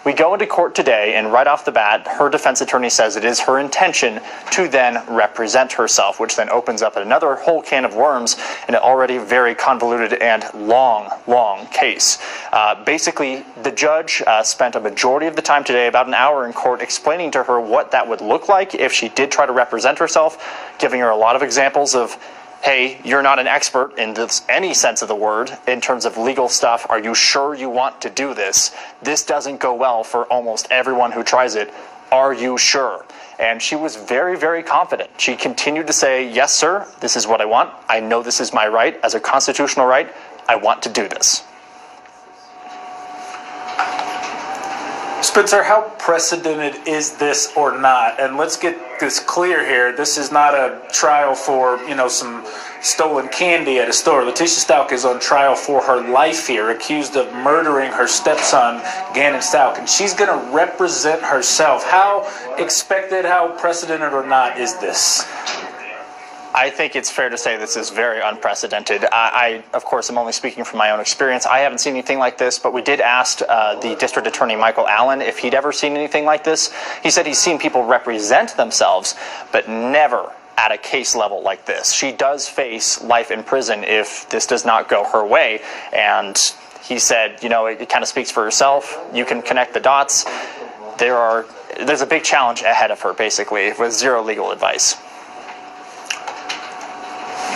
We go into court today, and right off the bat, her defense attorney says it is her intention to then represent herself, which then opens up another whole can of worms in an already very convoluted and long case. Basically, the judge spent a majority of the time today, about an hour in court, explaining to her what that would look like if she did try to represent herself, giving her a lot of examples of, hey, you're not an expert in this, any sense of the word in terms of legal stuff. Are you sure you want to do this? This doesn't go well for almost everyone who tries it. Are you sure? And she was very, very confident. She continued to say, yes, sir, this is what I want. I know this is my right as a constitutional right. I want to do this. Spencer, how precedented is this or not? And let's get this clear here. This is not a trial for, some stolen candy at a store. Leticia Stauch is on trial for her life here, accused of murdering her stepson, Gannon Stauch. And she's going to represent herself. How expected, how precedented or not is this? I think it's fair to say this is very unprecedented. I, of course, am only speaking from my own experience. I haven't seen anything like this, but we did ask the district attorney, Michael Allen, if he'd ever seen anything like this. He said he's seen people represent themselves, but never at a case level like this. She does face life in prison if this does not go her way. And he said, it kind of speaks for herself. You can connect the dots. There's a big challenge ahead of her, basically, with zero legal advice.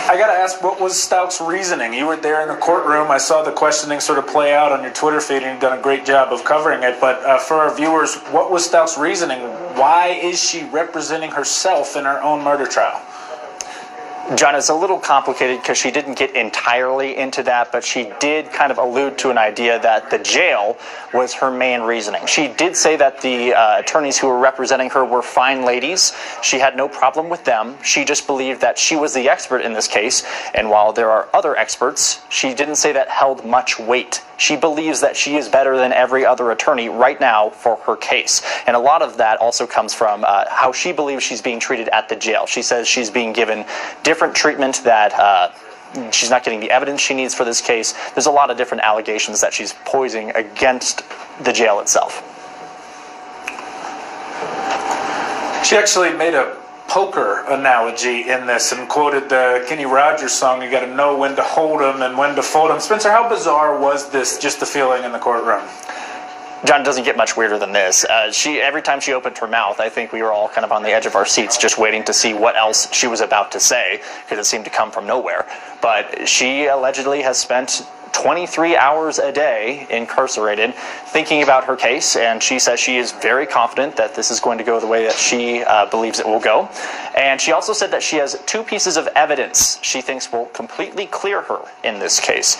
I got to ask, what was Stauch's reasoning? You were there in the courtroom. I saw the questioning sort of play out on your Twitter feed, and you've done a great job of covering it. But for our viewers, what was Stauch's reasoning? Why is she representing herself in her own murder trial? John, it's a little complicated because she didn't get entirely into that, but she did kind of allude to an idea that the jail was her main reasoning. She did say that the attorneys who were representing her were fine ladies. She had no problem with them. She just believed that she was the expert in this case, and while there are other experts, she didn't say that held much weight. She believes that she is better than every other attorney right now for her case. And a lot of that also comes from how she believes she's being treated at the jail. She says she's being given different treatment, that she's not getting the evidence she needs for this case. There's a lot of different allegations that she's posing against the jail itself. She actually made a poker analogy in this and quoted the Kenny Rogers song, you got to know when to hold them and when to fold them. Spencer, how bizarre was this, just the feeling in the courtroom? John, doesn't get much weirder than this. Every time she opened her mouth, I think we were all kind of on the edge of our seats just waiting to see what else she was about to say, because it seemed to come from nowhere. But she allegedly has spent 23 hours a day incarcerated thinking about her case, and she says she is very confident that this is going to go the way that she believes it will go. And she also said that she has 2 pieces of evidence she thinks will completely clear her in this case.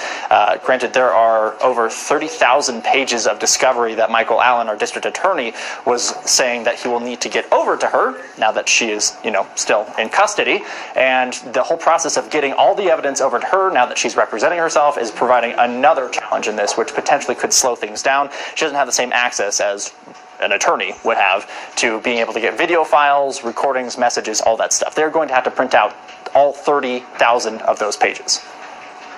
Granted, there are over 30,000 pages of discovery that Michael Allen, our district attorney, was saying that he will need to get over to her now that she is, still in custody. And the whole process of getting all the evidence over to her now that she's representing herself is providing another challenge in this, which potentially could slow things down. She doesn't have the same access as an attorney would have to being able to get video files, recordings, messages, all that stuff. They're going to have to print out all 30,000 of those pages.